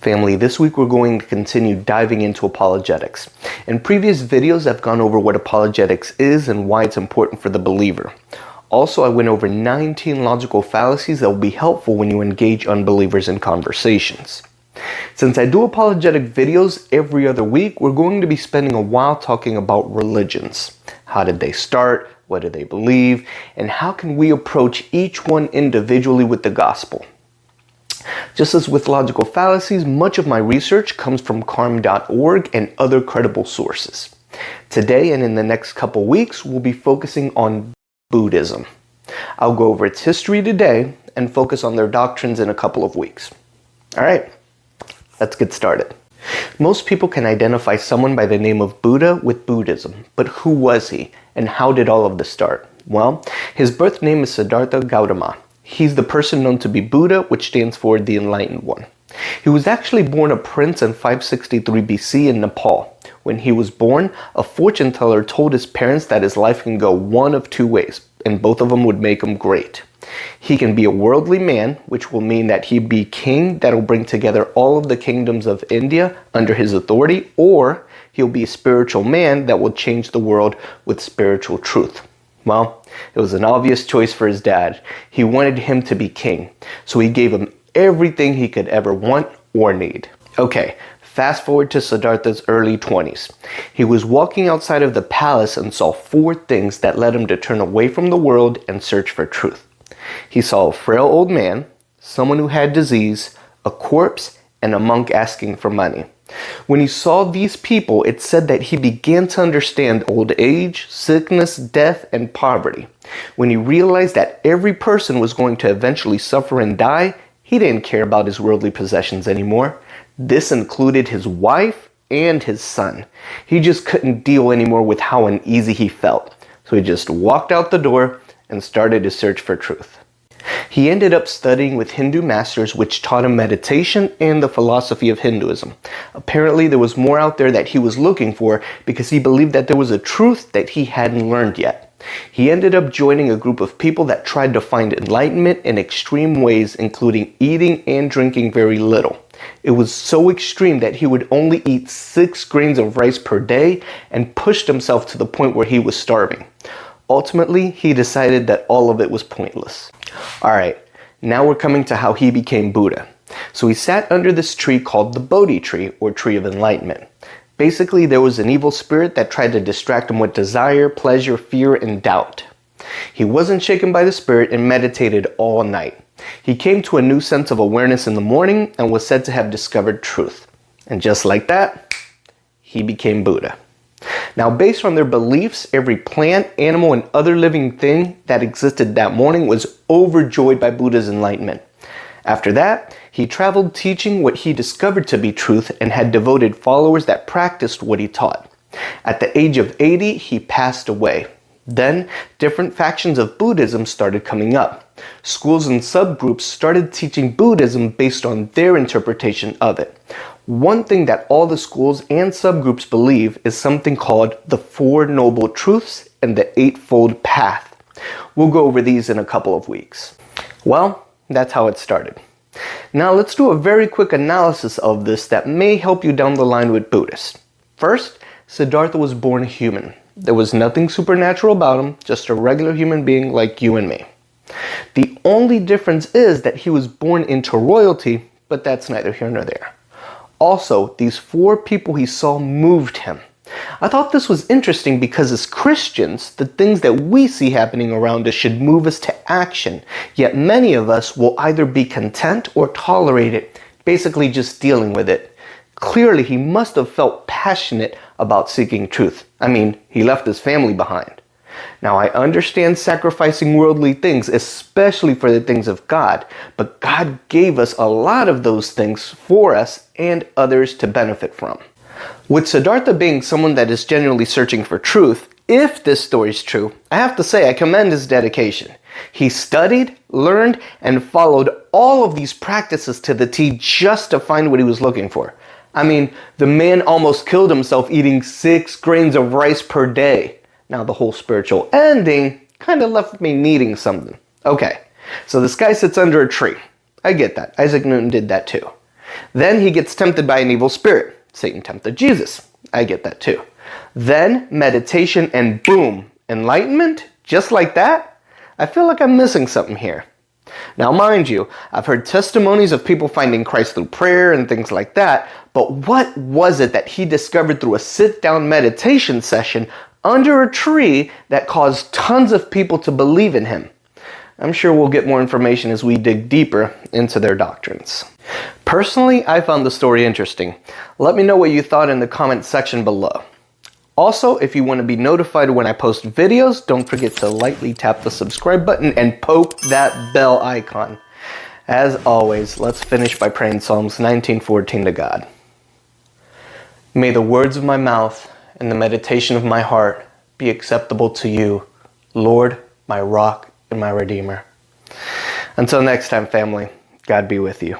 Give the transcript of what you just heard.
Family, this week we're going to continue diving into apologetics. In previous videos, I've gone over what apologetics is and why it's important for the believer. Also, I went over 19 logical fallacies that will be helpful when you engage unbelievers in conversations. Since I do apologetic videos every other week, we're going to be spending a while talking about religions. How did they start? What do they believe? And how can we approach each one individually with the gospel? Just as with logical fallacies, much of my research comes from karm.org and other credible sources. Today and in the next couple weeks, we'll be focusing on Buddhism. I'll go over its history today and focus on their doctrines in a couple of weeks. All right, let's get started. Most people can identify someone by the name of Buddha with Buddhism, but who was he and how did all of this start? Well, his birth name is Siddhartha Gautama. He's the person known to be Buddha, which stands for the enlightened one. He was actually born a prince in 563 BC in Nepal. When he was born, a fortune teller told his parents that his life can go one of two ways, and both of them would make him great. He can be a worldly man, which will mean that he'd be king that will bring together all of the kingdoms of India under his authority, or he'll be a spiritual man that will change the world with spiritual truth. Well, it was an obvious choice for his dad. He wanted him to be king, so he gave him everything he could ever want or need. Okay, fast forward to Siddhartha's early 20s. He was walking outside of the palace and saw four things that led him to turn away from the world and search for truth. He saw a frail old man, someone who had disease, a corpse, and a monk asking for money. When he saw these people, it said that he began to understand old age, sickness, death, and poverty. When he realized that every person was going to eventually suffer and die, he didn't care about his worldly possessions anymore. This included his wife and his son. He just couldn't deal anymore with how uneasy he felt. So he just walked out the door and started his search for truth. He ended up studying with Hindu masters which taught him meditation and the philosophy of Hinduism. Apparently there was more out there that he was looking for because he believed that there was a truth that he hadn't learned yet. He ended up joining a group of people that tried to find enlightenment in extreme ways, including eating and drinking very little. It was so extreme that he would only eat 6 grains of rice per day and pushed himself to the point where he was starving. Ultimately, he decided that all of it was pointless. Alright, now we're coming to how he became Buddha. So he sat under this tree called the Bodhi tree, or tree of enlightenment. Basically, there was an evil spirit that tried to distract him with desire, pleasure, fear, and doubt. He wasn't shaken by the spirit and meditated all night. He came to a new sense of awareness in the morning and was said to have discovered truth. And just like that, he became Buddha. Now, based on their beliefs, every plant, animal, and other living thing that existed that morning was overjoyed by Buddha's enlightenment. After that, he traveled teaching what he discovered to be truth and had devoted followers that practiced what he taught. At the age of 80, he passed away. Then, different factions of Buddhism started coming up. Schools and subgroups started teaching Buddhism based on their interpretation of it. One thing that all the schools and subgroups believe is something called the Four Noble Truths and the Eightfold Path. We'll go over these in a couple of weeks. Well, that's how it started. Now let's do a very quick analysis of this that may help you down the line with Buddhists. First, Siddhartha was born a human. There was nothing supernatural about him, just a regular human being like you and me. The only difference is that he was born into royalty, but that's neither here nor there. Also, these four people he saw moved him. I thought this was interesting because as Christians, the things that we see happening around us should move us to action. Yet many of us will either be content or tolerate it, basically just dealing with it. Clearly, he must have felt passionate about seeking truth. I mean, he left his family behind. Now, I understand sacrificing worldly things, especially for the things of God, but God gave us a lot of those things for us and others to benefit from. With Siddhartha being someone that is genuinely searching for truth, if this story is true, I have to say I commend his dedication. He studied, learned, and followed all of these practices to the T just to find what he was looking for. I mean, the man almost killed himself eating 6 grains of rice per day. Now, the whole spiritual ending kind of left me needing something. Okay, So this guy sits under a tree. I get that. Isaac Newton did that too. Then he gets tempted by an evil spirit. Satan tempted Jesus. I get that too. Then meditation and boom, enlightenment? Just like that? I feel like I'm missing something here. Now mind you, I've heard testimonies of people finding Christ through prayer and things like that, but what was it that he discovered through a sit-down meditation session under a tree that caused tons of people to believe in him? I'm sure we'll get more information as we dig deeper into their doctrines. Personally, I found the story interesting. Let me know what you thought in the comment section below. Also, if you want to be notified when I post videos, don't forget to lightly tap the subscribe button and poke that bell icon. As always, let's finish by praying Psalms 19:14 to God. May the words of my mouth and the meditation of my heart be acceptable to you, Lord, my rock and my redeemer. Until next time, family, God be with you.